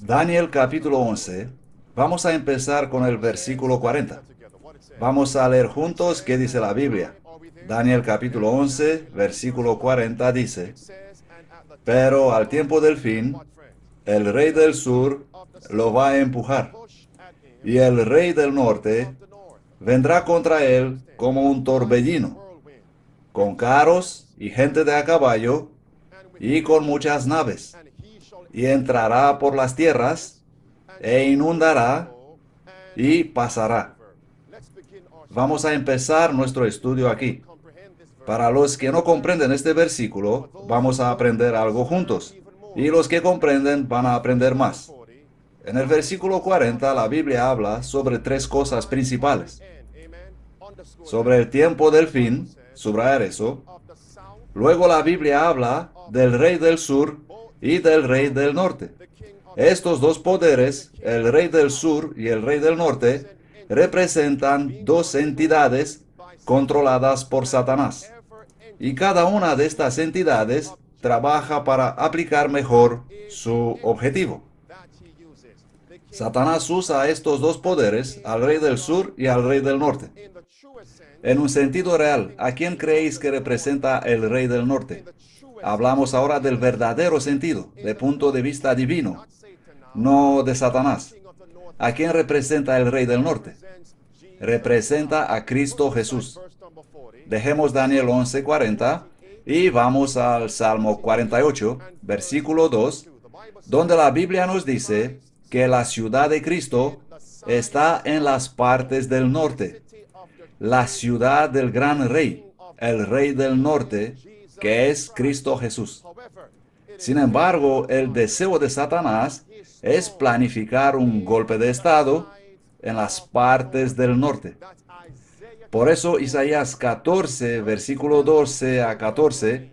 Daniel capítulo 11. Vamos a empezar con el versículo 40. Vamos a leer juntos qué dice la Biblia. Daniel capítulo 11, versículo 40 dice: Pero al tiempo del fin, el rey del sur lo va a empujar, y el rey del norte vendrá contra él como un torbellino, con carros y gente de a caballo, y con muchas naves, y entrará por las tierras, e inundará, y pasará. Vamos a empezar nuestro estudio aquí. Para los que no comprenden este versículo, vamos a aprender algo juntos, y los que comprenden van a aprender más. En el versículo 40, la Biblia habla sobre tres cosas principales. Sobre el tiempo del fin, subrayar eso. Luego la Biblia habla del rey del sur y del rey del norte. Estos dos poderes, el rey del sur y el rey del norte, representan dos entidades controladas por Satanás. Y cada una de estas entidades trabaja para aplicar mejor su objetivo. Satanás usa estos dos poderes, al rey del sur y al rey del norte. En un sentido real, ¿a quién creéis que representa el rey del norte? Hablamos ahora del verdadero sentido, de punto de vista divino, no de Satanás. ¿A quién representa el rey del norte? Representa a Cristo Jesús. Dejemos Daniel 11:40 y vamos al Salmo 48, versículo 2, donde la Biblia nos dice que la ciudad de Cristo está en las partes del norte, la ciudad del gran rey, el rey del norte, que es Cristo Jesús. Sin embargo, el deseo de Satanás es planificar un golpe de estado en las partes del norte. Por eso Isaías 14, versículo 12 a 14,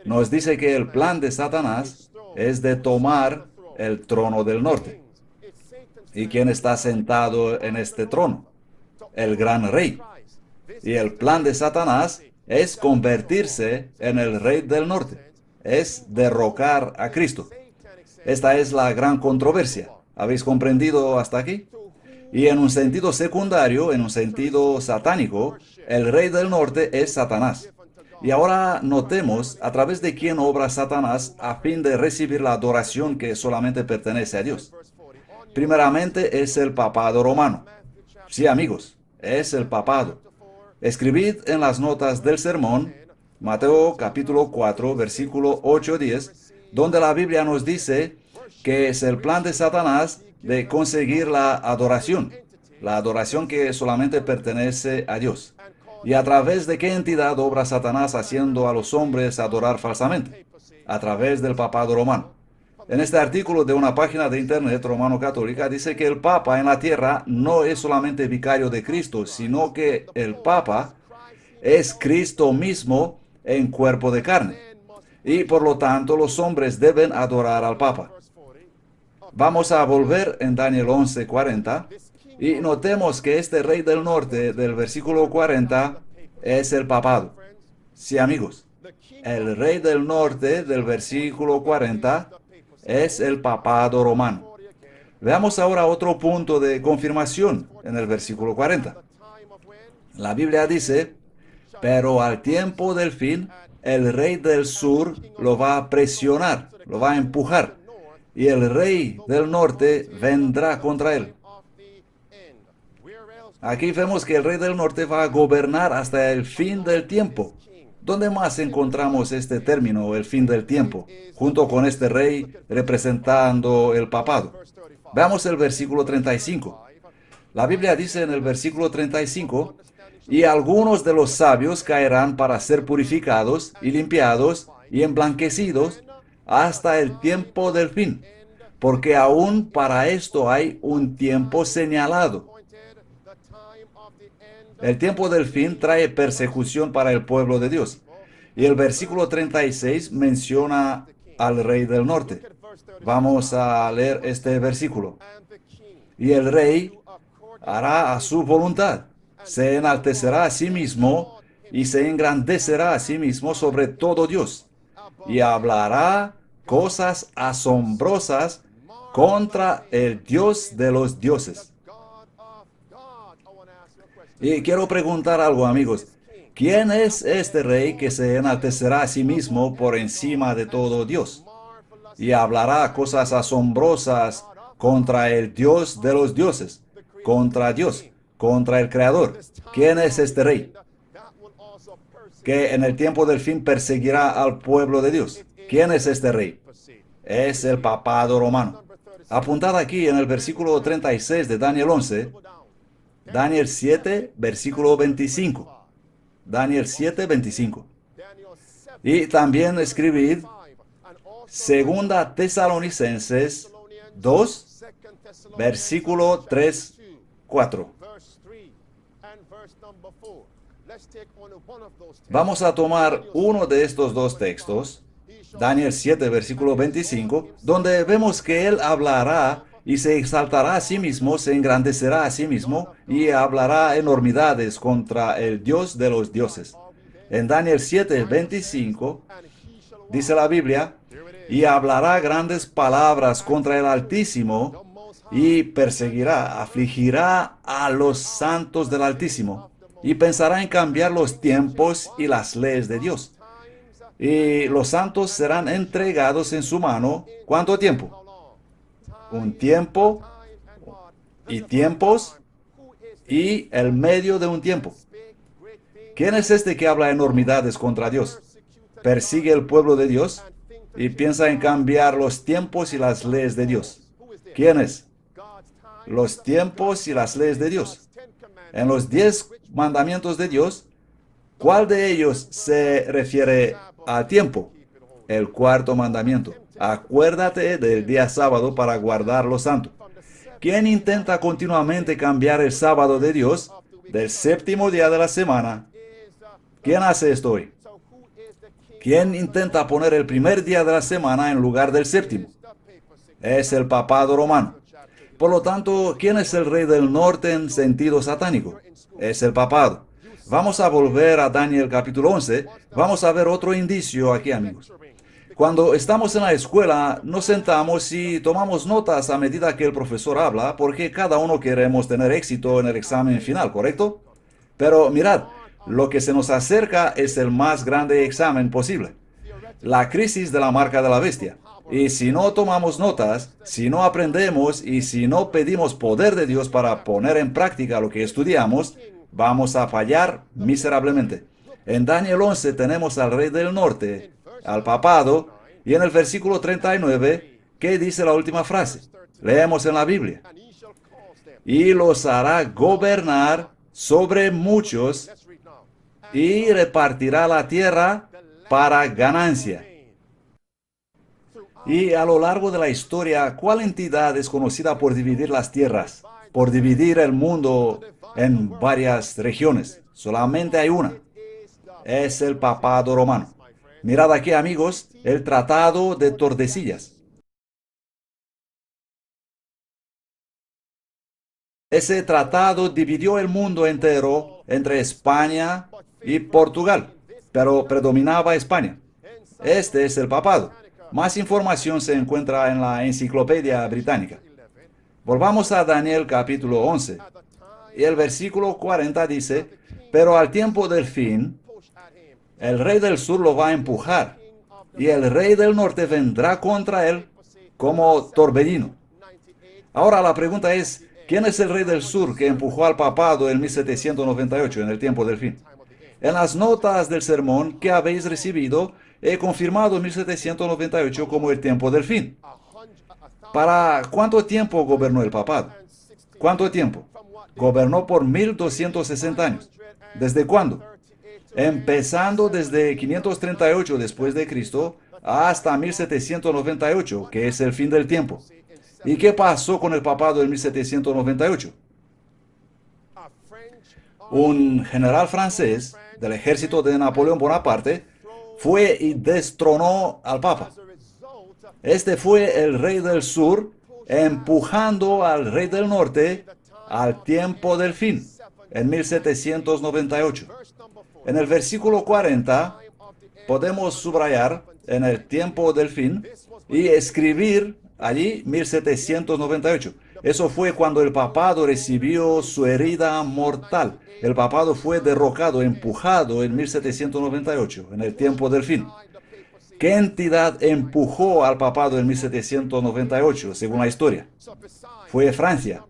nos dice que el plan de Satanás es de tomar el trono del norte. ¿Y quién está sentado en este trono? El gran rey. Y el plan de Satanás es convertirse en el rey del norte. Es derrocar a Cristo. Esta es la gran controversia. ¿Habéis comprendido hasta aquí? Y en un sentido secundario, en un sentido satánico, el rey del norte es Satanás. Y ahora notemos a través de quién obra Satanás a fin de recibir la adoración que solamente pertenece a Dios. Primeramente es el papado romano. Sí, amigos, es el papado. Escribid en las notas del sermón, Mateo capítulo 4, versículo 8-10, donde la Biblia nos dice que es el plan de Satanás de conseguir la adoración que solamente pertenece a Dios. ¿Y a través de qué entidad obra Satanás haciendo a los hombres adorar falsamente? A través del papado romano. En este artículo de una página de internet romano-católica dice que el Papa en la tierra no es solamente vicario de Cristo, sino que el Papa es Cristo mismo en cuerpo de carne. Y por lo tanto los hombres deben adorar al Papa. Vamos a volver en Daniel 11:40 y notemos que este rey del norte del versículo 40 es el papado. Sí, amigos, el rey del norte del versículo 40 es el papado romano. Veamos ahora otro punto de confirmación en el versículo 40. La Biblia dice: pero al tiempo del fin, el rey del sur lo va a presionar, lo va a empujar, y el rey del norte vendrá contra él. Aquí vemos que el rey del norte va a gobernar hasta el fin del tiempo. ¿Dónde más encontramos este término, el fin del tiempo, junto con este rey representando el papado? Veamos el versículo 35. La Biblia dice en el versículo 35, y algunos de los sabios caerán para ser purificados y limpiados y emblanquecidos hasta el tiempo del fin, porque aún para esto hay un tiempo señalado. El tiempo del fin trae persecución para el pueblo de Dios. Y el versículo 36 menciona al rey del norte. Vamos a leer este versículo. Y el rey hará a su voluntad, se enaltecerá a sí mismo y se engrandecerá a sí mismo sobre todo Dios, y hablará cosas asombrosas contra el Dios de los dioses. Y quiero preguntar algo, amigos. ¿Quién es este rey que se enaltecerá a sí mismo por encima de todo Dios? Y hablará cosas asombrosas contra el Dios de los dioses, contra Dios, contra el Creador. ¿Quién es este rey que en el tiempo del fin perseguirá al pueblo de Dios? ¿Quién es este rey? Es el papado romano. Apuntad aquí en el versículo 36 de Daniel 11, Daniel 7, versículo 25. Daniel 7, 25. Y también escribid Segunda Tesalonicenses 2, versículo 3, 4. Vamos a tomar uno de estos dos textos, Daniel 7, versículo 25, donde vemos que él hablará y se exaltará a sí mismo, se engrandecerá a sí mismo y hablará enormidades contra el Dios de los dioses. En Daniel 7, 25, dice la Biblia, y hablará grandes palabras contra el Altísimo y perseguirá, afligirá a los santos del Altísimo y pensará en cambiar los tiempos y las leyes de Dios. Y los santos serán entregados en su mano. ¿Cuánto tiempo? Un tiempo y tiempos y el medio de un tiempo. ¿Quién es este que habla enormidades contra Dios? Persigue el pueblo de Dios y piensa en cambiar los tiempos y las leyes de Dios. ¿Quién es? Los tiempos y las leyes de Dios. En los 10 mandamientos de Dios, ¿cuál de ellos se refiere a tiempo? El cuarto mandamiento. Acuérdate del día sábado para guardar lo santo. ¿Quién intenta continuamente cambiar el sábado de Dios del séptimo día de la semana? ¿Quién hace esto hoy? ¿Quién intenta poner el primer día de la semana en lugar del séptimo? Es el papado romano. Por lo tanto, ¿quién es el rey del norte en sentido satánico? Es el papado. Vamos a volver a Daniel capítulo 11. Vamos a ver otro indicio aquí, amigos. Cuando estamos en la escuela, nos sentamos y tomamos notas a medida que el profesor habla, porque cada uno queremos tener éxito en el examen final, ¿correcto? Pero mirad, lo que se nos acerca es el más grande examen posible. La crisis de la marca de la bestia. Y si no tomamos notas, si no aprendemos y si no pedimos poder de Dios para poner en práctica lo que estudiamos, vamos a fallar miserablemente. En Daniel 11 tenemos al rey del norte, al papado, y en el versículo 39, ¿qué dice la última frase? Leemos en la Biblia. Y los hará gobernar sobre muchos y repartirá la tierra para ganancia. Y a lo largo de la historia, ¿cuál entidad es conocida por dividir las tierras? Por dividir el mundo en varias regiones. Solamente hay una. Es el papado romano. Mirad aquí, amigos, el Tratado de Tordesillas. Ese tratado dividió el mundo entero entre España y Portugal, pero predominaba España. Este es el papado. Más información se encuentra en la Enciclopedia Británica. Volvamos a Daniel capítulo 11. Y el versículo 40 dice, pero al tiempo del fin, el rey del sur lo va a empujar, y el rey del norte vendrá contra él como torbellino. Ahora la pregunta es, ¿quién es el rey del sur que empujó al papado en 1798, en el tiempo del fin? En las notas del sermón que habéis recibido, he confirmado 1798 como el tiempo del fin. ¿Para cuánto tiempo gobernó el papado? ¿Cuánto tiempo? Gobernó por 1260 años. ¿Desde cuándo? Empezando desde 538 después de Cristo hasta 1798, que es el fin del tiempo. ¿Y qué pasó con el papado en 1798? Un general francés del ejército de Napoleón Bonaparte fue y destronó al papa. Este fue el rey del sur empujando al rey del norte al tiempo del fin, en 1798. En el versículo 40 podemos subrayar en el tiempo del fin, y escribir allí 1798. Eso fue cuando el papado recibió su herida mortal. El papado fue derrocado, empujado en 1798, en el tiempo del fin. ¿Qué entidad empujó al papado en 1798, según la historia? Fue Francia.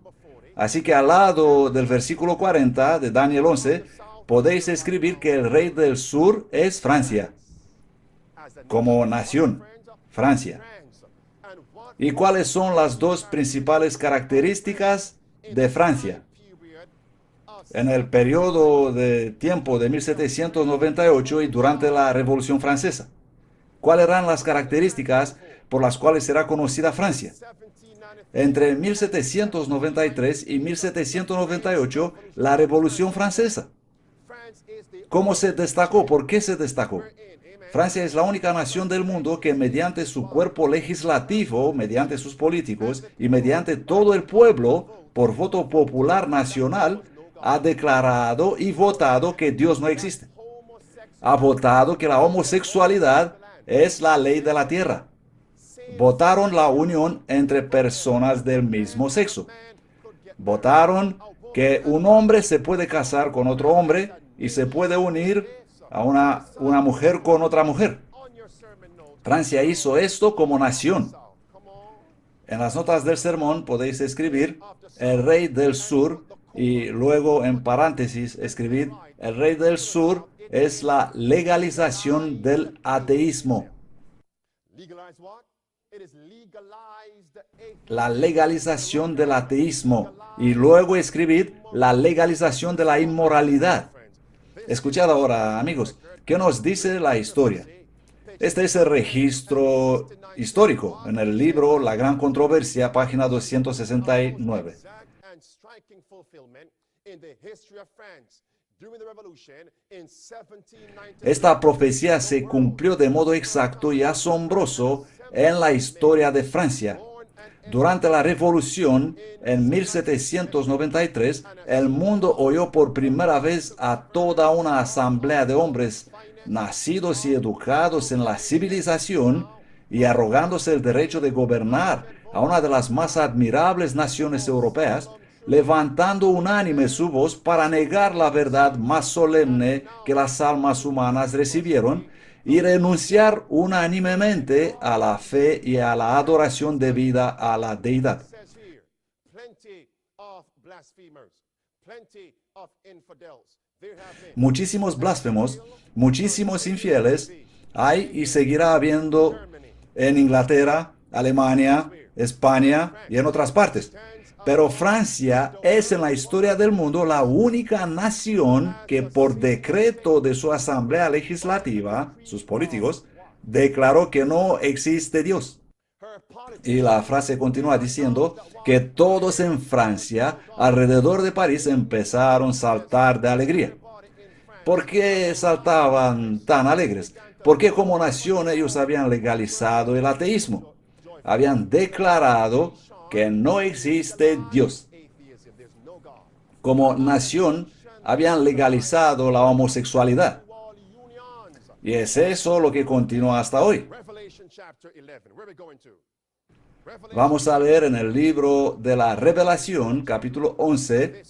Así que al lado del versículo 40 de Daniel 11, podéis escribir que el rey del sur es Francia, como nación, Francia. ¿Y cuáles son las dos principales características de Francia en el periodo de tiempo de 1798 y durante la Revolución Francesa? ¿Cuáles eran las características por las cuales será conocida Francia? Entre 1793 y 1798, la Revolución Francesa. ¿Cómo se destacó? ¿Por qué se destacó? Francia es la única nación del mundo que mediante su cuerpo legislativo, mediante sus políticos y mediante todo el pueblo, por voto popular nacional, ha declarado y votado que Dios no existe. Ha votado que la homosexualidad es la ley de la tierra. Votaron la unión entre personas del mismo sexo. Votaron que un hombre se puede casar con otro hombre y se puede unir a una mujer con otra mujer. Francia hizo esto como nación. En las notas del sermón podéis escribir el rey del sur y luego en paréntesis escribir el rey del sur es la legalización del ateísmo. La legalización del ateísmo. Y luego escribid la legalización de la inmoralidad. Escuchad ahora, amigos, ¿qué nos dice la historia? Este es el registro histórico en el libro La Gran Controversia, página 269. Esta profecía se cumplió de modo exacto y asombroso en la historia de Francia. Durante la Revolución, en 1793, el mundo oyó por primera vez a toda una asamblea de hombres nacidos y educados en la civilización y arrogándose el derecho de gobernar a una de las más admirables naciones europeas, levantando unánime su voz para negar la verdad más solemne que las almas humanas recibieron y renunciar unánimemente a la fe y a la adoración debida a la deidad. Muchísimos blasfemos, muchísimos infieles hay y seguirá habiendo en Inglaterra, Alemania, España y en otras partes. Pero Francia es en la historia del mundo la única nación que por decreto de su asamblea legislativa, sus políticos, declaró que no existe Dios. Y la frase continúa diciendo que todos en Francia, alrededor de París, empezaron a saltar de alegría. ¿Por qué saltaban tan alegres? Porque como nación ellos habían legalizado el ateísmo. Habían declarado que no existe Dios. Como nación, habían legalizado la homosexualidad. Y es eso lo que continúa hasta hoy. Vamos a leer en el libro de la Revelación, capítulo 11,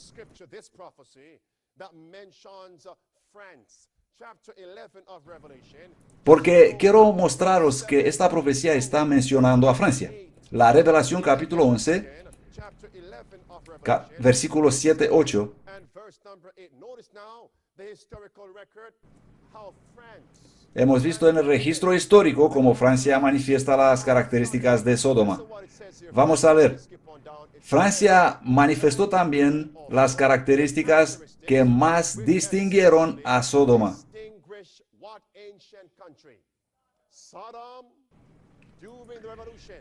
porque quiero mostraros que esta profecía está mencionando a Francia. La Revelación capítulo 11, versículos 7, 8. Hemos visto en el registro histórico cómo Francia manifiesta las características de Sodoma. Vamos a ver. Francia manifestó también las características que más distinguieron a Sodoma.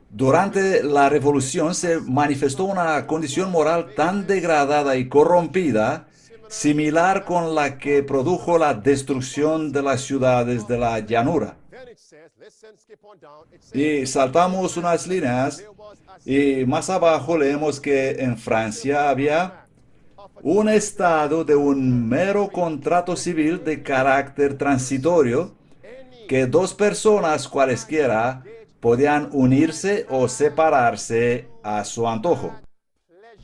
Durante la revolución se manifestó una condición moral tan degradada y corrompida, similar con la que produjo la destrucción de las ciudades de la llanura. Y saltamos unas líneas y más abajo leemos que en Francia había un estado de un mero contrato civil de carácter transitorio que dos personas cualesquiera podían unirse o separarse a su antojo.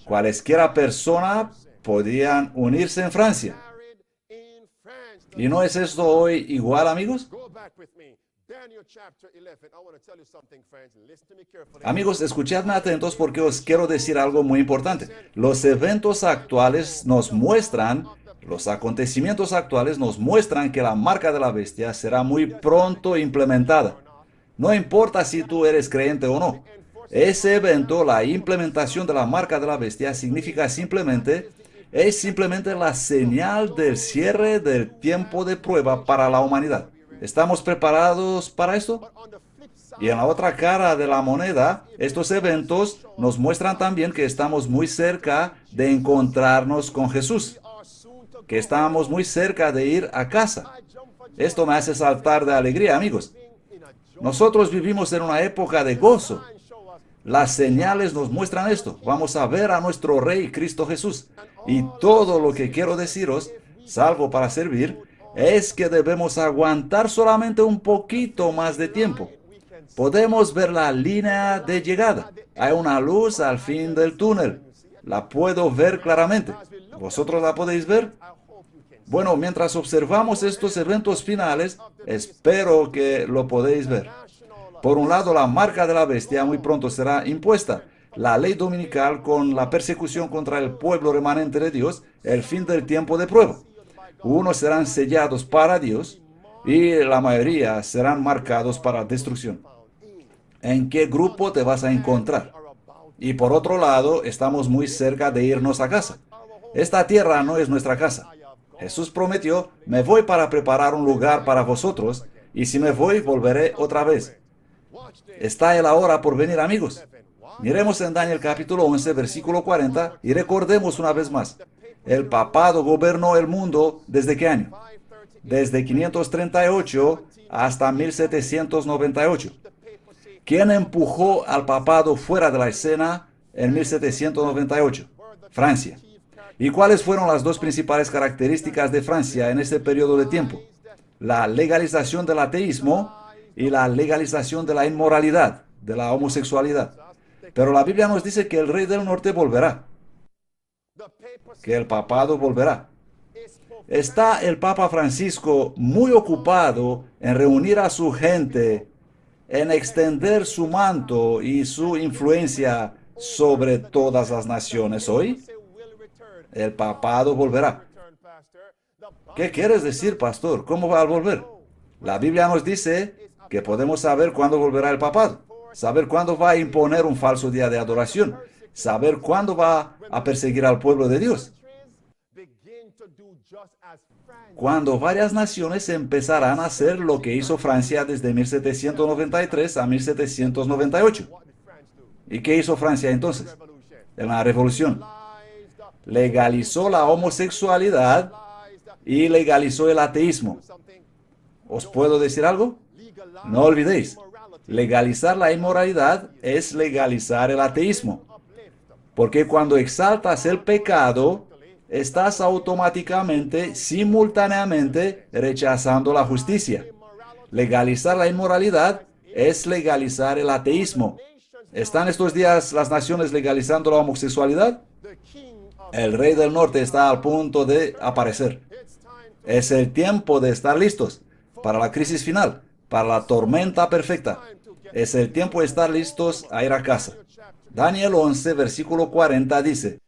Cualesquiera persona podían unirse en Francia. ¿Y no es esto hoy igual, amigos? Amigos, escuchadme atentos porque os quiero decir algo muy importante. Los eventos actuales nos muestran, los acontecimientos actuales nos muestran que la marca de la bestia será muy pronto implementada. No importa si tú eres creyente o no. Ese evento, la implementación de la marca de la bestia, es simplemente la señal del cierre del tiempo de prueba para la humanidad. ¿Estamos preparados para esto? Y en la otra cara de la moneda, estos eventos nos muestran también que estamos muy cerca de encontrarnos con Jesús, que estamos muy cerca de ir a casa. Esto me hace saltar de alegría, amigos. Nosotros vivimos en una época de gozo. Las señales nos muestran esto. Vamos a ver a nuestro Rey Cristo Jesús. Y todo lo que quiero deciros, salvo para servir, es que debemos aguantar solamente un poquito más de tiempo. Podemos ver la línea de llegada. Hay una luz al fin del túnel. La puedo ver claramente. ¿Vosotros la podéis ver? Bueno, mientras observamos estos eventos finales, espero que lo podéis ver. Por un lado, la marca de la bestia muy pronto será impuesta. La ley dominical con la persecución contra el pueblo remanente de Dios, el fin del tiempo de prueba. Unos serán sellados para Dios y la mayoría serán marcados para destrucción. ¿En qué grupo te vas a encontrar? Y por otro lado, estamos muy cerca de irnos a casa. Esta tierra no es nuestra casa. Jesús prometió, me voy para preparar un lugar para vosotros, y si me voy, volveré otra vez. Está el ahora por venir, amigos. Miremos en Daniel capítulo 11, versículo 40, y recordemos una vez más. El papado gobernó el mundo ¿desde qué año? Desde 538 hasta 1798. ¿Quién empujó al papado fuera de la escena en 1798? Francia. ¿Y cuáles fueron las dos principales características de Francia en este periodo de tiempo? La legalización del ateísmo y la legalización de la inmoralidad, de la homosexualidad. Pero la Biblia nos dice que el rey del norte volverá, que el papado volverá. Está el Papa Francisco muy ocupado en reunir a su gente, en extender su manto y su influencia sobre todas las naciones hoy. El papado volverá. ¿Qué quieres decir, pastor? ¿Cómo va a volver? La Biblia nos dice que podemos saber cuándo volverá el papado, saber cuándo va a imponer un falso día de adoración, saber cuándo va a perseguir al pueblo de Dios. Cuando varias naciones empezarán a hacer lo que hizo Francia desde 1793 a 1798. ¿Y qué hizo Francia entonces? En la revolución. Legalizó la homosexualidad y legalizó el ateísmo. ¿Os puedo decir algo? No olvidéis, legalizar la inmoralidad es legalizar el ateísmo. Porque cuando exaltas el pecado, estás automáticamente, simultáneamente, rechazando la justicia. Legalizar la inmoralidad es legalizar el ateísmo. ¿Están estos días las naciones legalizando la homosexualidad? El rey del norte está al punto de aparecer. Es el tiempo de estar listos para la crisis final, para la tormenta perfecta. Es el tiempo de estar listos a ir a casa. Daniel 11, versículo 40 dice,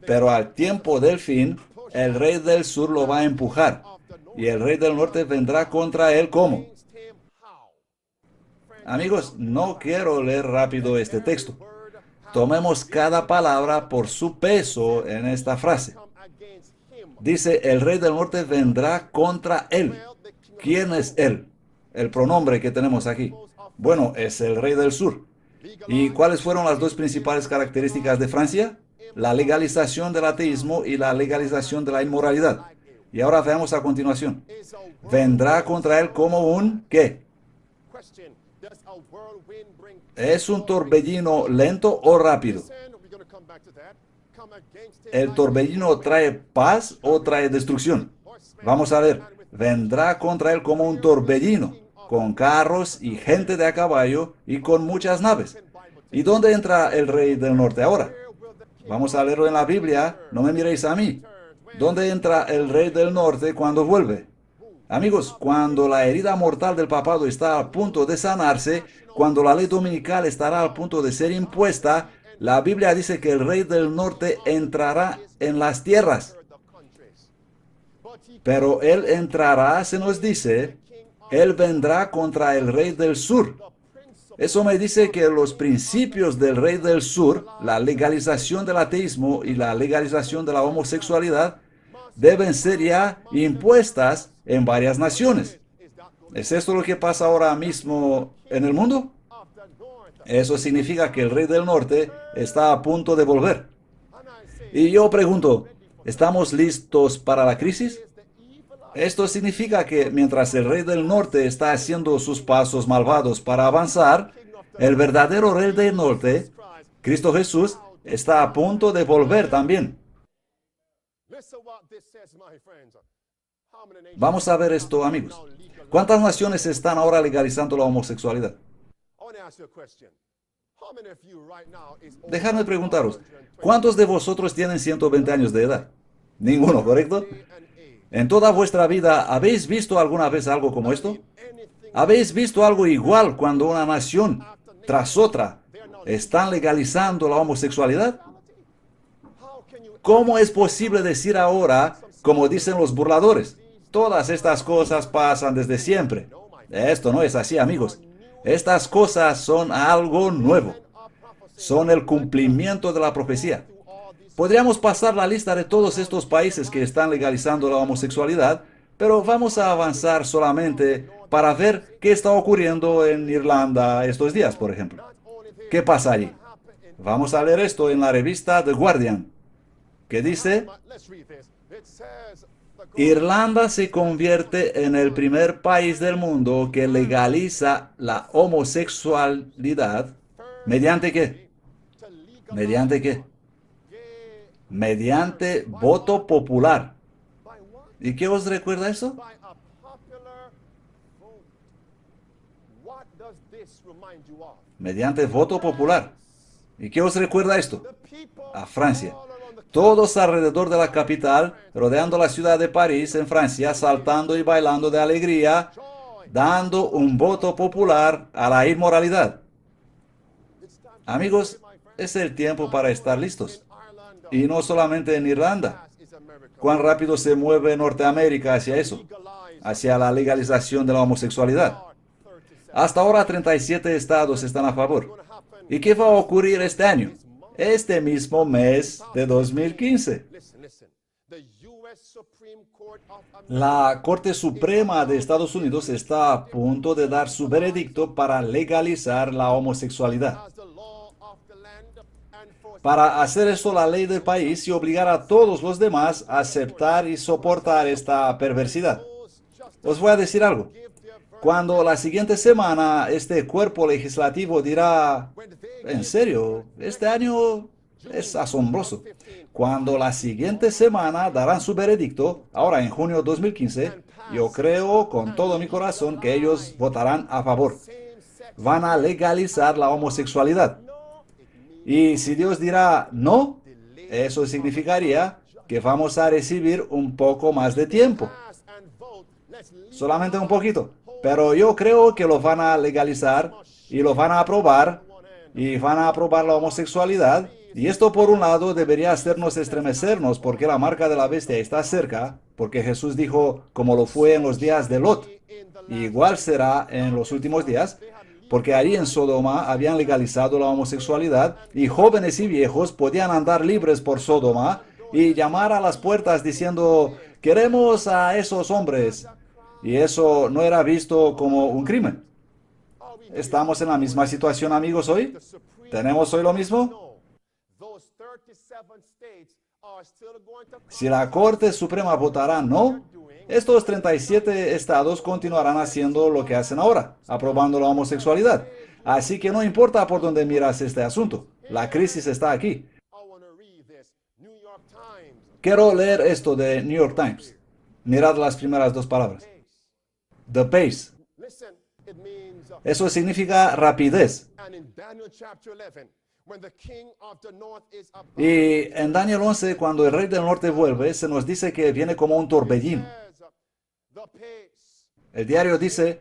pero al tiempo del fin, el rey del sur lo va a empujar, y el rey del norte vendrá contra él ¿cómo? Amigos, no quiero leer rápido este texto. Tomemos cada palabra por su peso en esta frase. Dice, el rey del norte vendrá contra él. ¿Quién es él? El pronombre que tenemos aquí. Bueno, es el rey del sur. ¿Y cuáles fueron las dos principales características de Francia? La legalización del ateísmo y la legalización de la inmoralidad. Y ahora veamos a continuación. Vendrá contra él como un ¿qué? ¿Es un torbellino lento o rápido? ¿El torbellino trae paz o trae destrucción? Vamos a ver. vendrá contra él como un torbellino, con carros y gente de a caballo y con muchas naves. ¿Y dónde entra el rey del norte ahora? Vamos a leerlo en la Biblia, no me miréis a mí. ¿Dónde entra el rey del norte cuando vuelve? Amigos, cuando la herida mortal del papado está a punto de sanarse, cuando la ley dominical estará a punto de ser impuesta, la Biblia dice que el rey del norte entrará en las tierras. Pero él entrará, se nos dice, él vendrá contra el rey del sur. Eso me dice que los principios del rey del sur, la legalización del ateísmo y la legalización de la homosexualidad, deben ser ya impuestas en varias naciones. ¿Es esto lo que pasa ahora mismo en el mundo? Eso significa que el rey del norte está a punto de volver. Y yo pregunto, ¿estamos listos para la crisis? Esto significa que mientras el rey del norte está haciendo sus pasos malvados para avanzar, el verdadero rey del norte, Cristo Jesús, está a punto de volver también. Vamos a ver esto, amigos. ¿Cuántas naciones están ahora legalizando la homosexualidad? Dejadme preguntaros, ¿cuántos de vosotros tienen 120 años de edad? Ninguno, ¿correcto? En toda vuestra vida, ¿habéis visto alguna vez algo como esto? ¿Habéis visto algo igual cuando una nación tras otra están legalizando la homosexualidad? ¿Cómo es posible decir ahora, como dicen los burladores, todas estas cosas pasan desde siempre? Esto no es así, amigos. Estas cosas son algo nuevo. Son el cumplimiento de la profecía. Podríamos pasar la lista de todos estos países que están legalizando la homosexualidad, pero vamos a avanzar solamente para ver qué está ocurriendo en Irlanda estos días, por ejemplo. ¿Qué pasa allí? Vamos a leer esto en la revista The Guardian, que dice: Irlanda se convierte en el primer país del mundo que legaliza la homosexualidad. ¿Mediante qué? ¿Mediante qué? Mediante voto popular. ¿Y qué os recuerda eso? Mediante voto popular. ¿Y qué os recuerda esto? A Francia. Todos alrededor de la capital, rodeando la ciudad de París, en Francia, saltando y bailando de alegría, dando un voto popular a la inmoralidad. Amigos, es el tiempo para estar listos. Y no solamente en Irlanda. ¿Cuán rápido se mueve Norteamérica hacia eso? Hacia la legalización de la homosexualidad. Hasta ahora 37 estados están a favor. ¿Y qué va a ocurrir este año? Este mismo mes de 2015. La Corte Suprema de Estados Unidos está a punto de dar su veredicto para legalizar la homosexualidad. Para hacer esto la ley del país y obligar a todos los demás a aceptar y soportar esta perversidad. Os voy a decir algo. Cuando la siguiente semana este cuerpo legislativo dirá, en serio, este año es asombroso. Cuando la siguiente semana darán su veredicto, ahora en junio de 2015, yo creo con todo mi corazón que ellos votarán a favor. Van a legalizar la homosexualidad. Y si Dios dirá no, eso significaría que vamos a recibir un poco más de tiempo. Solamente un poquito. Pero yo creo que lo van a legalizar y lo van a aprobar y van a aprobar la homosexualidad. Y esto por un lado debería hacernos estremecernos porque la marca de la bestia está cerca, porque Jesús dijo como lo fue en los días de Lot. Y igual será en los últimos días, porque allí en Sodoma habían legalizado la homosexualidad y jóvenes y viejos podían andar libres por Sodoma y llamar a las puertas diciendo, queremos a esos hombres. Y eso no era visto como un crimen. ¿Estamos en la misma situación, amigos, hoy? ¿Tenemos hoy lo mismo? Si la Corte Suprema votará no, estos 37 estados continuarán haciendo lo que hacen ahora, aprobando la homosexualidad. Así que no importa por dónde miras este asunto, la crisis está aquí. Quiero leer esto de New York Times. Mirad las primeras dos palabras. The pace. Eso significa rapidez. Y en Daniel 11, cuando el rey del norte vuelve, se nos dice que viene como un torbellino. El diario dice,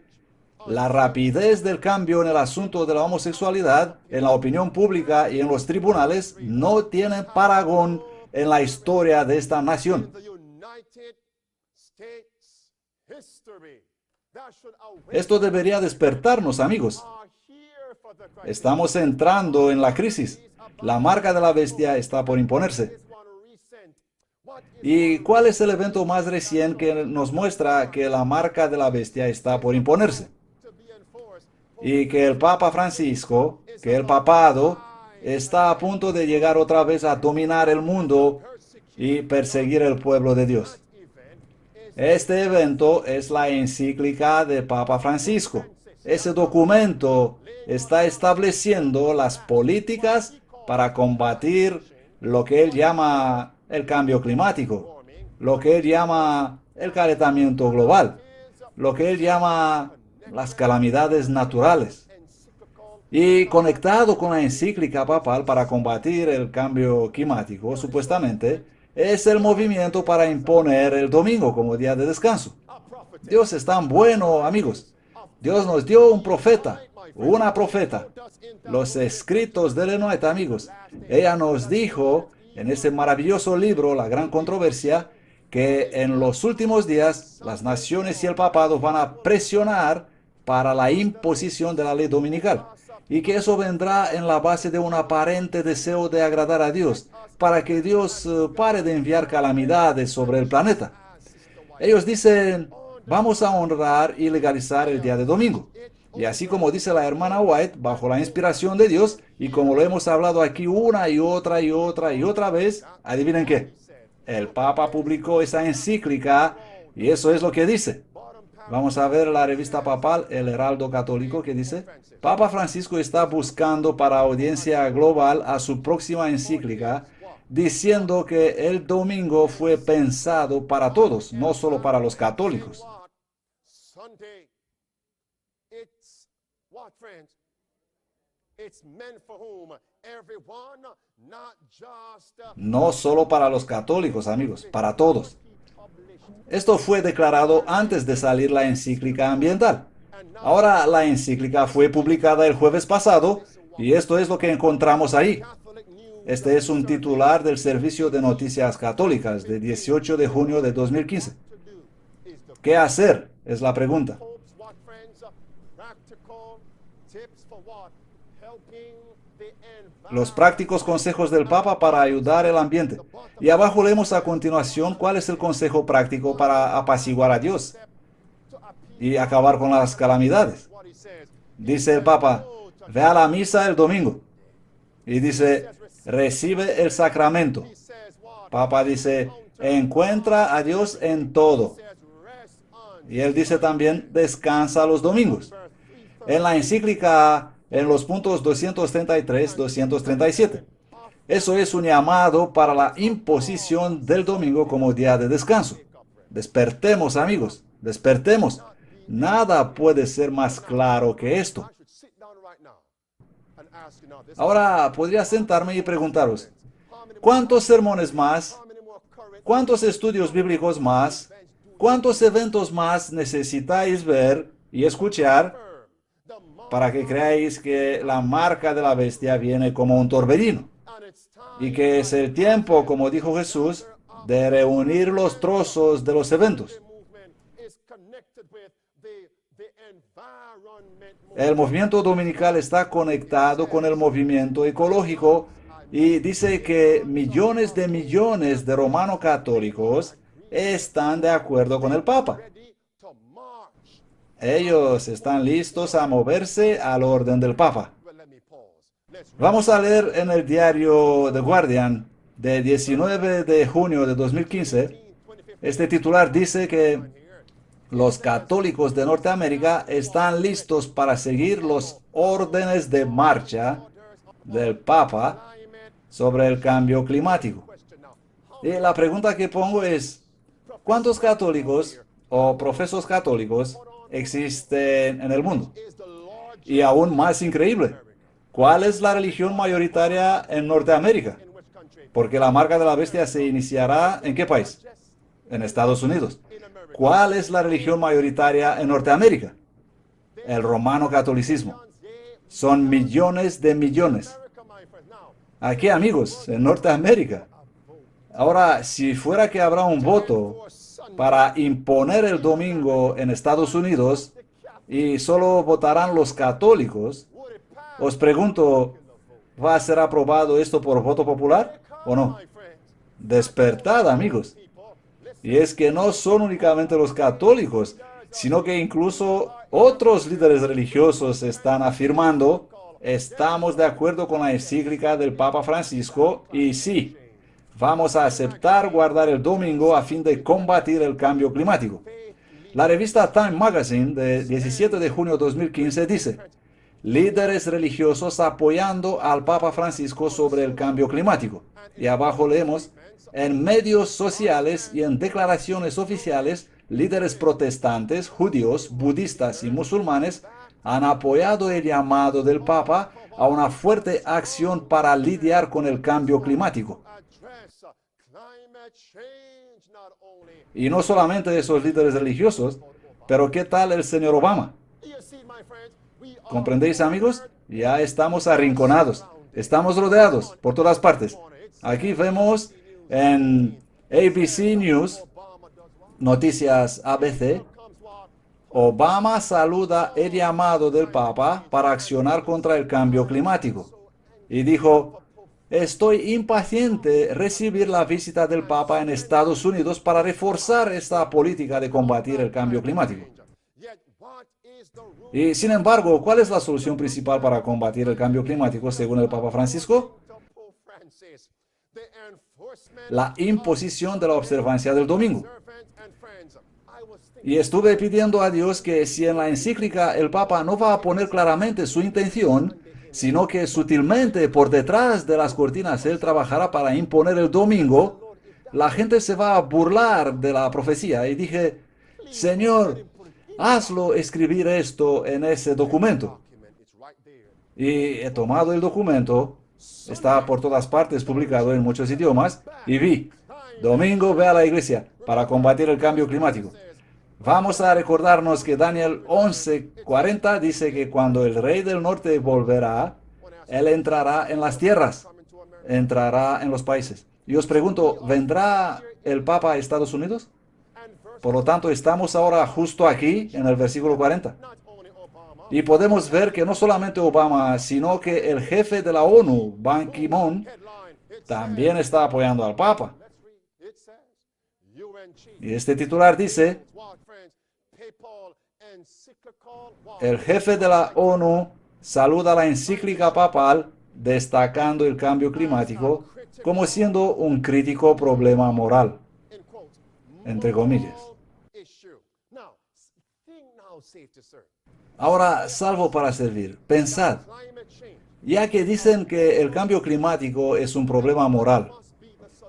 la rapidez del cambio en el asunto de la homosexualidad, en la opinión pública y en los tribunales, no tiene parangón en la historia de esta nación. Esto debería despertarnos, amigos. Estamos entrando en la crisis. La marca de la bestia está por imponerse. ¿Y cuál es el evento más reciente que nos muestra que la marca de la bestia está por imponerse? Y que el Papa Francisco, que el papado, está a punto de llegar otra vez a dominar el mundo y perseguir el pueblo de Dios. Este evento es la encíclica de Papa Francisco. Ese documento está estableciendo las políticas para combatir lo que él llama el cambio climático, lo que él llama el calentamiento global, lo que él llama las calamidades naturales. Y conectado con la encíclica papal para combatir el cambio climático, supuestamente, es el movimiento para imponer el domingo como día de descanso. Dios es tan bueno, amigos. Dios nos dio un profeta, una profeta. Los escritos de Ellen White, amigos. Ella nos dijo en ese maravilloso libro, La Gran Controversia, que en los últimos días las naciones y el papado van a presionar para la imposición de la ley dominical, y que eso vendrá en la base de un aparente deseo de agradar a Dios, para que Dios pare de enviar calamidades sobre el planeta. Ellos dicen, vamos a honrar y legalizar el día de domingo. Y así como dice la hermana White, bajo la inspiración de Dios, y como lo hemos hablado aquí una y otra y otra y otra vez, adivinen qué, el Papa publicó esa encíclica y eso es lo que dice. Vamos a ver la revista papal, El Heraldo Católico, que dice, Papa Francisco está buscando para audiencia global a su próxima encíclica, diciendo que el domingo fue pensado para todos, no solo para los católicos. No solo para los católicos, amigos, para todos. Esto fue declarado antes de salir la encíclica ambiental. Ahora la encíclica fue publicada el jueves pasado y esto es lo que encontramos ahí. Este es un titular del Servicio de Noticias Católicas de 18 de junio de 2015. ¿Qué hacer? Es la pregunta. Los prácticos consejos del Papa para ayudar al ambiente. Y abajo leemos a continuación cuál es el consejo práctico para apaciguar a Dios y acabar con las calamidades. Dice el Papa, ve a la misa el domingo. Y dice, recibe el sacramento. Papa dice, encuentra a Dios en todo. Y él dice también, descansa los domingos. En la encíclica, en los puntos 233, 237. Eso es un llamado para la imposición del domingo como día de descanso. Despertemos, amigos, despertemos. Nada puede ser más claro que esto. Ahora podría sentarme y preguntaros, ¿cuántos sermones más? ¿Cuántos estudios bíblicos más? ¿Cuántos eventos más necesitáis ver y escuchar para que creáis que la marca de la bestia viene como un torbellino? Y que es el tiempo, como dijo Jesús, de reunir los trozos de los eventos. El movimiento dominical está conectado con el movimiento ecológico y dice que millones de romanos católicos están de acuerdo con el Papa. Ellos están listos a moverse al orden del Papa. Vamos a leer en el diario The Guardian de 19 de junio de 2015. Este titular dice que los católicos de Norteamérica están listos para seguir los órdenes de marcha del Papa sobre el cambio climático. Y la pregunta que pongo es, ¿Cuántos católicos o profesos católicos existen en el mundo? Y aún más increíble, ¿cuál es la religión mayoritaria en Norteamérica? Porque la marca de la bestia se iniciará ¿en qué país? En Estados Unidos. ¿Cuál es la religión mayoritaria en Norteamérica? El romano catolicismo. Son millones de millones. Aquí, amigos, en Norteamérica. Ahora, si fuera que habrá un voto para imponer el domingo en Estados Unidos y solo votarán los católicos, os pregunto, ¿va a ser aprobado esto por voto popular o no? Despertad, amigos. Y es que no son únicamente los católicos, sino que incluso otros líderes religiosos están afirmando, estamos de acuerdo con la encíclica del Papa Francisco y sí, vamos a aceptar guardar el domingo a fin de combatir el cambio climático. La revista Time Magazine de 17 de junio de 2015 dice, líderes religiosos apoyando al Papa Francisco sobre el cambio climático. Y abajo leemos, en medios sociales y en declaraciones oficiales, líderes protestantes, judíos, budistas y musulmanes han apoyado el llamado del Papa a una fuerte acción para lidiar con el cambio climático. Y no solamente esos líderes religiosos, pero ¿qué tal el señor Obama? ¿Comprendéis, amigos? Ya estamos arrinconados, estamos rodeados por todas partes. Aquí vemos en ABC News, Noticias ABC, Obama saluda el llamado del Papa para accionar contra el cambio climático. Y dijo, estoy impaciente recibir la visita del Papa en Estados Unidos para reforzar esta política de combatir el cambio climático. Y sin embargo, ¿cuál es la solución principal para combatir el cambio climático según el Papa Francisco? La imposición de la observancia del domingo. Y estuve pidiendo a Dios que si en la encíclica el Papa no va a poner claramente su intención, sino que sutilmente por detrás de las cortinas él trabajará para imponer el domingo, la gente se va a burlar de la profecía. Y dije, Señor, hazlo escribir esto en ese documento. Y he tomado el documento, está por todas partes publicado en muchos idiomas, y vi, domingo ve a la iglesia para combatir el cambio climático. Vamos a recordarnos que Daniel 11:40 dice que cuando el rey del norte volverá, él entrará en las tierras, entrará en los países. Y os pregunto, ¿vendrá el Papa a Estados Unidos? Por lo tanto, estamos ahora justo aquí, en el versículo 40. Y podemos ver que no solamente Obama, sino que el jefe de la ONU, Ban Ki-moon, también está apoyando al Papa. Y este titular dice, el jefe de la ONU saluda la encíclica papal destacando el cambio climático como siendo un crítico problema moral, entre comillas. Ahora, salvo para servir. Pensad, ya que dicen que el cambio climático es un problema moral,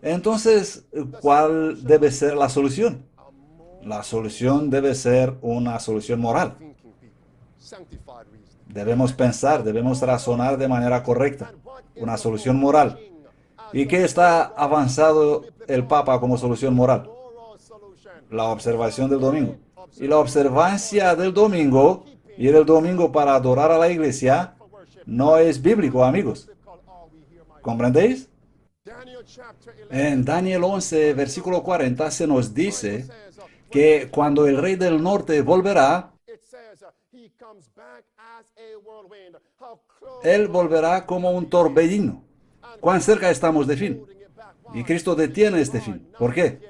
entonces, ¿cuál debe ser la solución? La solución debe ser una solución moral. Debemos pensar, debemos razonar de manera correcta. Una solución moral. ¿Y qué está avanzado el Papa como solución moral? La observación del domingo. Y la observancia del domingo, ir el domingo para adorar a la iglesia, no es bíblico, amigos. ¿Comprendéis? En Daniel 11, versículo 40, se nos dice que cuando el rey del norte volverá, él volverá como un torbellino. ¿Cuán cerca estamos de fin? Y Cristo detiene este fin. ¿Por qué?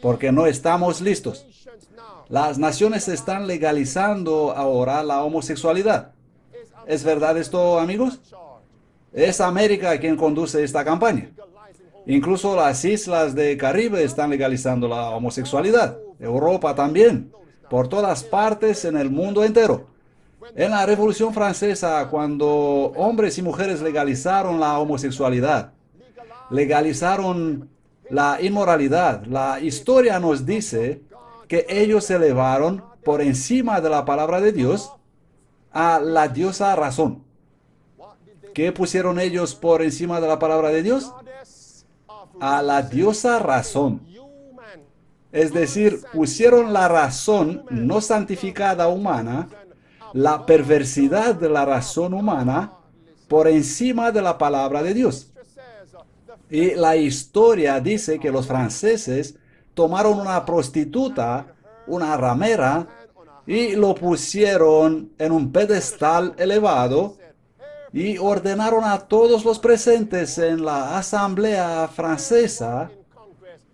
Porque no estamos listos. Las naciones están legalizando ahora la homosexualidad. ¿Es verdad esto, amigos? Es América quien conduce esta campaña. Incluso las islas de Caribe están legalizando la homosexualidad. Europa también. Por todas partes en el mundo entero. En la Revolución Francesa, cuando hombres y mujeres legalizaron la homosexualidad, legalizaron la inmoralidad. La historia nos dice que ellos se elevaron por encima de la palabra de Dios a la diosa razón. ¿Qué pusieron ellos por encima de la palabra de Dios? A la diosa razón. Es decir, pusieron la razón no santificada humana, la perversidad de la razón humana, por encima de la palabra de Dios. Y la historia dice que los franceses tomaron una prostituta, una ramera, y lo pusieron en un pedestal elevado y ordenaron a todos los presentes en la asamblea francesa,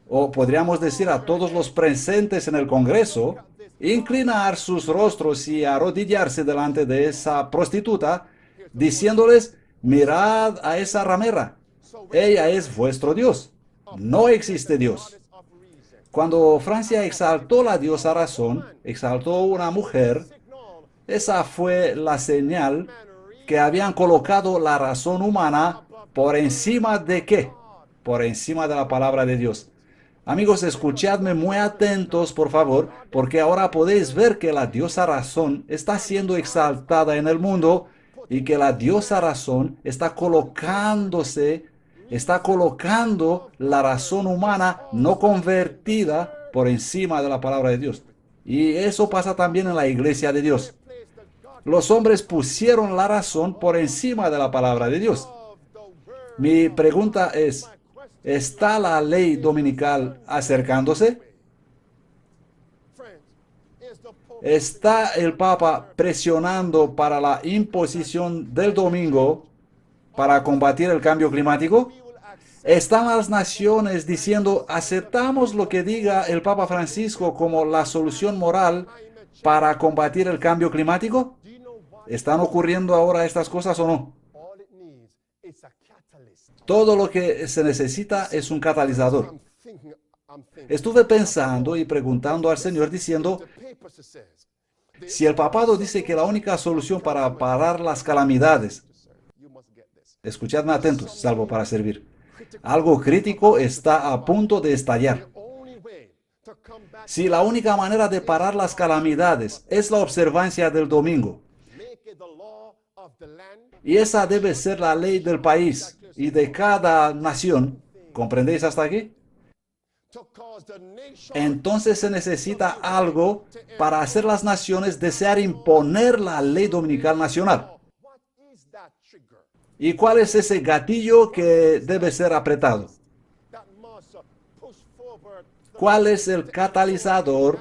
o podríamos decir a todos los presentes en el Congreso, inclinar sus rostros y arrodillarse delante de esa prostituta, diciéndoles, mirad a esa ramera, ella es vuestro Dios, no existe Dios. Cuando Francia exaltó la diosa razón, exaltó una mujer, esa fue la señal que habían colocado la razón humana por encima de ¿qué? Por encima de la palabra de Dios. Amigos, escuchadme muy atentos, por favor, porque ahora podéis ver que la diosa razón está siendo exaltada en el mundo y que la diosa razón está colocando la razón humana no convertida por encima de la palabra de Dios. Y eso pasa también en la iglesia de Dios. Los hombres pusieron la razón por encima de la palabra de Dios. Mi pregunta es, ¿está la ley dominical acercándose? ¿Está el Papa presionando para la imposición del domingo para combatir el cambio climático? ¿Están las naciones diciendo, aceptamos lo que diga el Papa Francisco como la solución moral para combatir el cambio climático? ¿Están ocurriendo ahora estas cosas o no? Todo lo que se necesita es un catalizador. Estuve pensando y preguntando al Señor diciendo, si el papado dice que la única solución para parar las calamidades, escuchadme atentos, salvo para servir, algo crítico está a punto de estallar. Si la única manera de parar las calamidades es la observancia del domingo, y esa debe ser la ley del país y de cada nación, ¿comprendéis hasta aquí? Entonces se necesita algo para hacer las naciones desear imponer la ley dominical nacional. ¿Y cuál es ese gatillo que debe ser apretado? ¿Cuál es el catalizador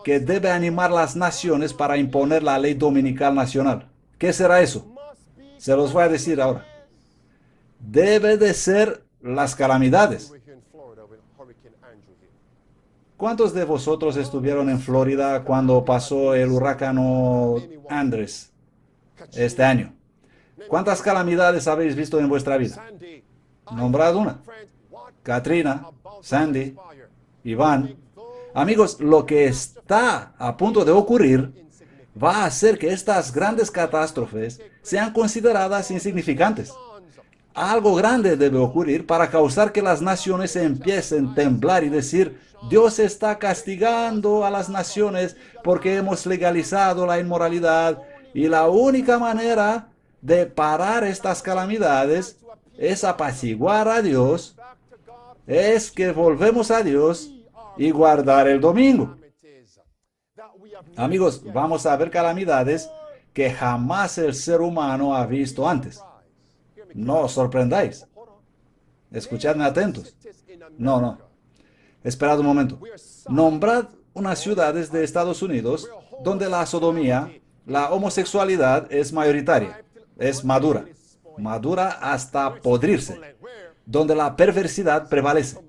que debe animar las naciones para imponer la ley dominical nacional? ¿Qué será eso? Se los voy a decir ahora. Debe de ser las calamidades. ¿Cuántos de vosotros estuvieron en Florida cuando pasó el huracán Andrés este año? ¿Cuántas calamidades habéis visto en vuestra vida? Nombrad una. Katrina, Sandy, Iván. Amigos, lo que está a punto de ocurrir va a hacer que estas grandes catástrofes sean consideradas insignificantes. Algo grande debe ocurrir para causar que las naciones empiecen a temblar y decir, Dios está castigando a las naciones porque hemos legalizado la inmoralidad y la única manera de parar estas calamidades es apaciguar a Dios, es que volvemos a Dios y guardar el domingo. Amigos, vamos a ver calamidades que jamás el ser humano ha visto antes. No os sorprendáis. Escuchadme atentos. No. Esperad un momento. Nombrad unas ciudades de Estados Unidos donde la sodomía, la homosexualidad es mayoritaria, es madura hasta podrirse, donde la perversidad prevalece.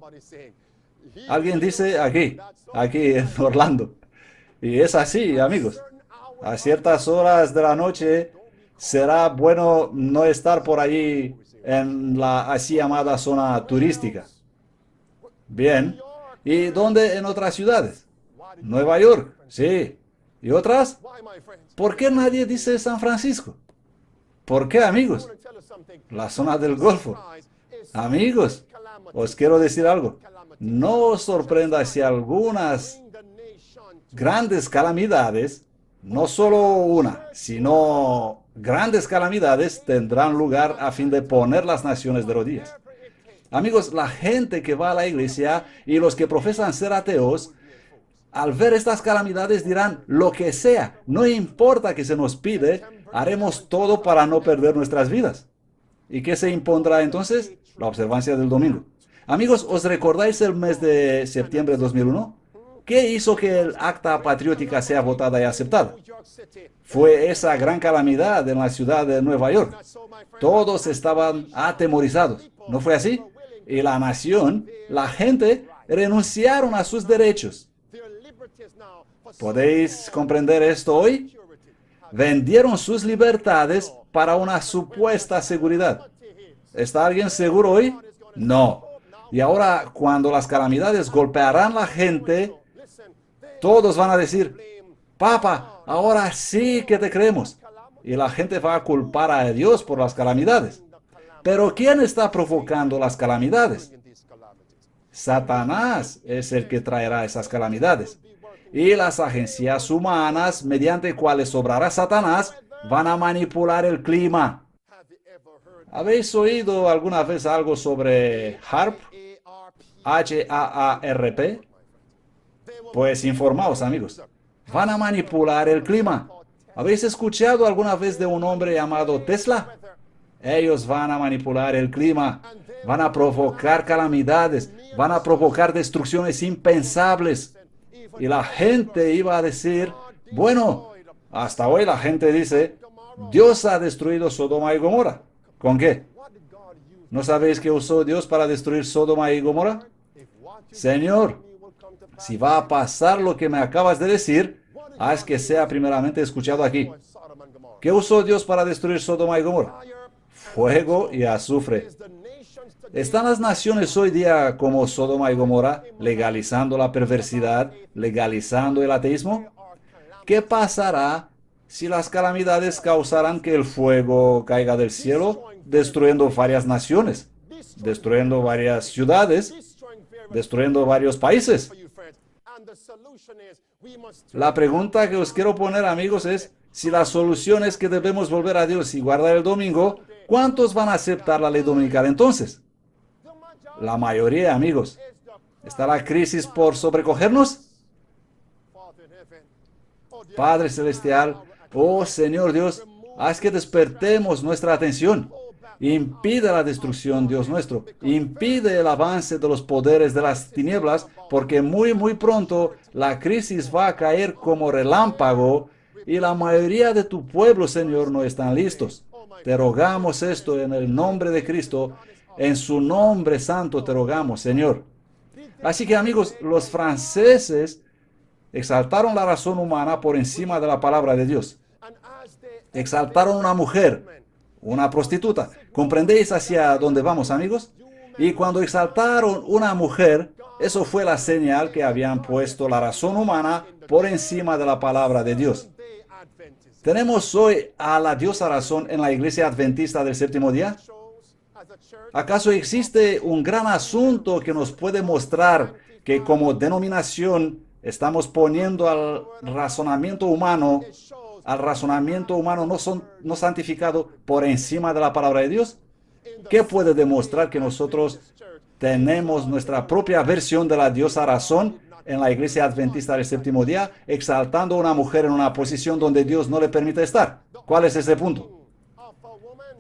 Alguien dice aquí en Orlando. Y es así, amigos. A ciertas horas de la noche será bueno no estar por allí en la así llamada zona turística. Bien. ¿Y dónde en otras ciudades? Nueva York, sí. ¿Y otras? ¿Por qué nadie dice San Francisco? ¿Por qué, amigos? La zona del Golfo. Amigos, os quiero decir algo. No os sorprenda si algunas grandes calamidades, no solo una, sino grandes calamidades tendrán lugar a fin de poner las naciones de rodillas. Amigos, la gente que va a la iglesia y los que profesan ser ateos, al ver estas calamidades dirán lo que sea, no importa que se nos pide, haremos todo para no perder nuestras vidas. ¿Y qué se impondrá entonces? La observancia del domingo. Amigos, ¿os recordáis el mes de septiembre de 2001? ¿Qué hizo que el acta patriótica sea votada y aceptada? Fue esa gran calamidad en la ciudad de Nueva York. Todos estaban atemorizados. ¿No fue así? Y la nación, la gente, renunciaron a sus derechos. ¿Podéis comprender esto hoy? Vendieron sus libertades para una supuesta seguridad. ¿Está alguien seguro hoy? No. Y ahora, cuando las calamidades golpearán a la gente, todos van a decir, Papa, ahora sí que te creemos. Y la gente va a culpar a Dios por las calamidades. Pero ¿quién está provocando las calamidades? Satanás es el que traerá esas calamidades. Y las agencias humanas, mediante cuales obrará Satanás, van a manipular el clima. ¿Habéis oído alguna vez algo sobre HAARP? H-A-A-R-P. Pues informaos, amigos. Van a manipular el clima. ¿Habéis escuchado alguna vez de un hombre llamado Tesla? Ellos van a manipular el clima. Van a provocar calamidades. Van a provocar destrucciones impensables. Y la gente iba a decir, bueno, hasta hoy la gente dice, Dios ha destruido Sodoma y Gomorra. ¿Con qué? ¿No sabéis qué usó Dios para destruir Sodoma y Gomorra? Señor, si va a pasar lo que me acabas de decir, haz que sea primeramente escuchado aquí. ¿Qué usó Dios para destruir Sodoma y Gomorra? Fuego y azufre. ¿Están las naciones hoy día como Sodoma y Gomorra, legalizando la perversidad, legalizando el ateísmo? ¿Qué pasará si las calamidades causarán que el fuego caiga del cielo, destruyendo varias naciones, destruyendo varias ciudades, destruyendo varios países? La pregunta que os quiero poner, amigos, es, si la solución es que debemos volver a Dios y guardar el domingo, ¿cuántos van a aceptar la ley dominical entonces? La mayoría, amigos. ¿Está la crisis por sobrecogernos? Padre Celestial, oh Señor Dios, haz que despertemos nuestra atención. Impide la destrucción, Dios nuestro. Impide el avance de los poderes de las tinieblas, porque muy pronto la crisis va a caer como relámpago y la mayoría de tu pueblo, Señor, no están listos. Te rogamos esto en el nombre de Cristo. En su nombre santo te rogamos, Señor. Así que, amigos, los franceses exaltaron la razón humana por encima de la palabra de Dios. Exaltaron una mujer, una prostituta. ¿Comprendéis hacia dónde vamos, amigos? Y cuando exaltaron una mujer, eso fue la señal que habían puesto la razón humana por encima de la palabra de Dios. ¿Tenemos hoy a la diosa razón en la iglesia adventista del séptimo día? ¿Acaso existe un gran asunto que nos puede mostrar que como denominación estamos poniendo al razonamiento humano no santificado por encima de la palabra de Dios? ¿Qué puede demostrar que nosotros tenemos nuestra propia versión de la diosa razón en la iglesia adventista del séptimo día, exaltando a una mujer en una posición donde Dios no le permite estar? ¿Cuál es ese punto?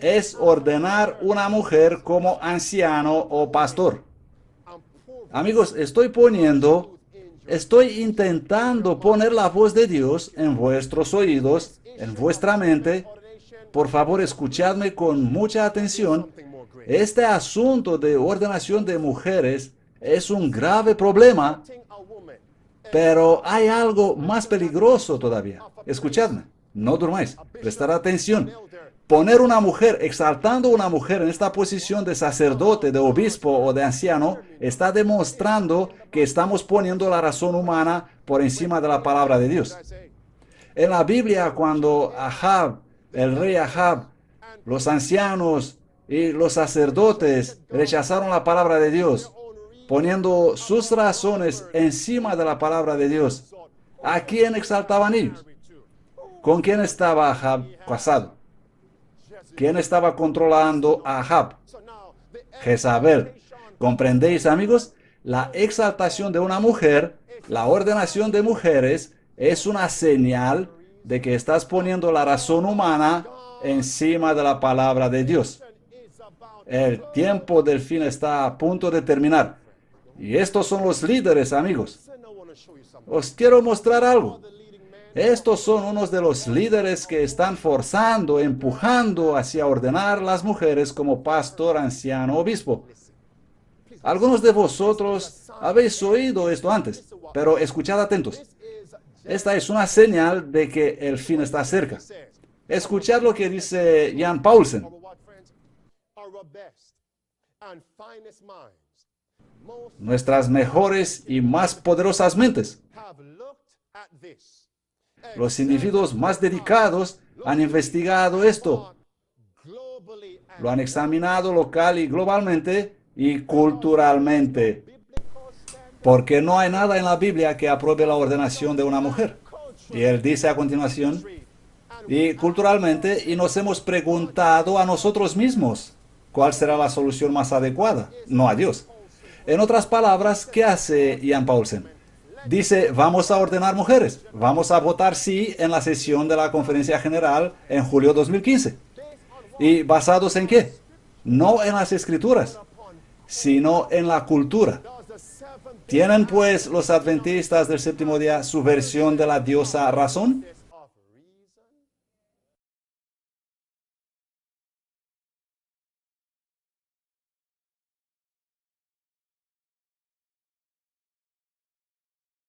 Es ordenar una mujer como anciano o pastor. Amigos, estoy intentando poner la voz de Dios en vuestros oídos, en vuestra mente. Por favor, escuchadme con mucha atención. Este asunto de ordenación de mujeres es un grave problema, pero hay algo más peligroso todavía. Escuchadme, no durmáis, prestar atención. Poner una mujer, exaltando a una mujer en esta posición de sacerdote, de obispo o de anciano, está demostrando que estamos poniendo la razón humana por encima de la palabra de Dios. En la Biblia, cuando Ahab, el rey Ahab, los ancianos Y los sacerdotes rechazaron la palabra de Dios, poniendo sus razones encima de la palabra de Dios. ¿A quién exaltaban ellos? ¿Con quién estaba Ahab casado? ¿Quién estaba controlando a Ahab? Jezabel. ¿Comprendéis, amigos? La exaltación de una mujer, la ordenación de mujeres, es una señal de que estás poniendo la razón humana encima de la palabra de Dios. El tiempo del fin está a punto de terminar. Y estos son los líderes, amigos. Os quiero mostrar algo. Estos son unos de los líderes que están forzando, empujando hacia ordenar las mujeres como pastor, anciano, obispo. Algunos de vosotros habéis oído esto antes, pero escuchad atentos. Esta es una señal de que el fin está cerca. Escuchad lo que dice Jan Paulsen. Nuestras mejores y más poderosas mentes. Los individuos más dedicados han investigado esto. Lo han examinado local y globalmente y culturalmente. Porque no hay nada en la Biblia que apruebe la ordenación de una mujer. Y él dice a continuación, y culturalmente, y nos hemos preguntado a nosotros mismos, ¿cuál será la solución más adecuada? No a Dios. En otras palabras, ¿qué hace Jan Paulsen? Dice, vamos a ordenar mujeres, vamos a votar sí en la sesión de la Conferencia General en julio 2015. ¿Y basados en qué? No en las Escrituras, sino en la cultura. ¿Tienen pues los adventistas del séptimo día su versión de la diosa razón?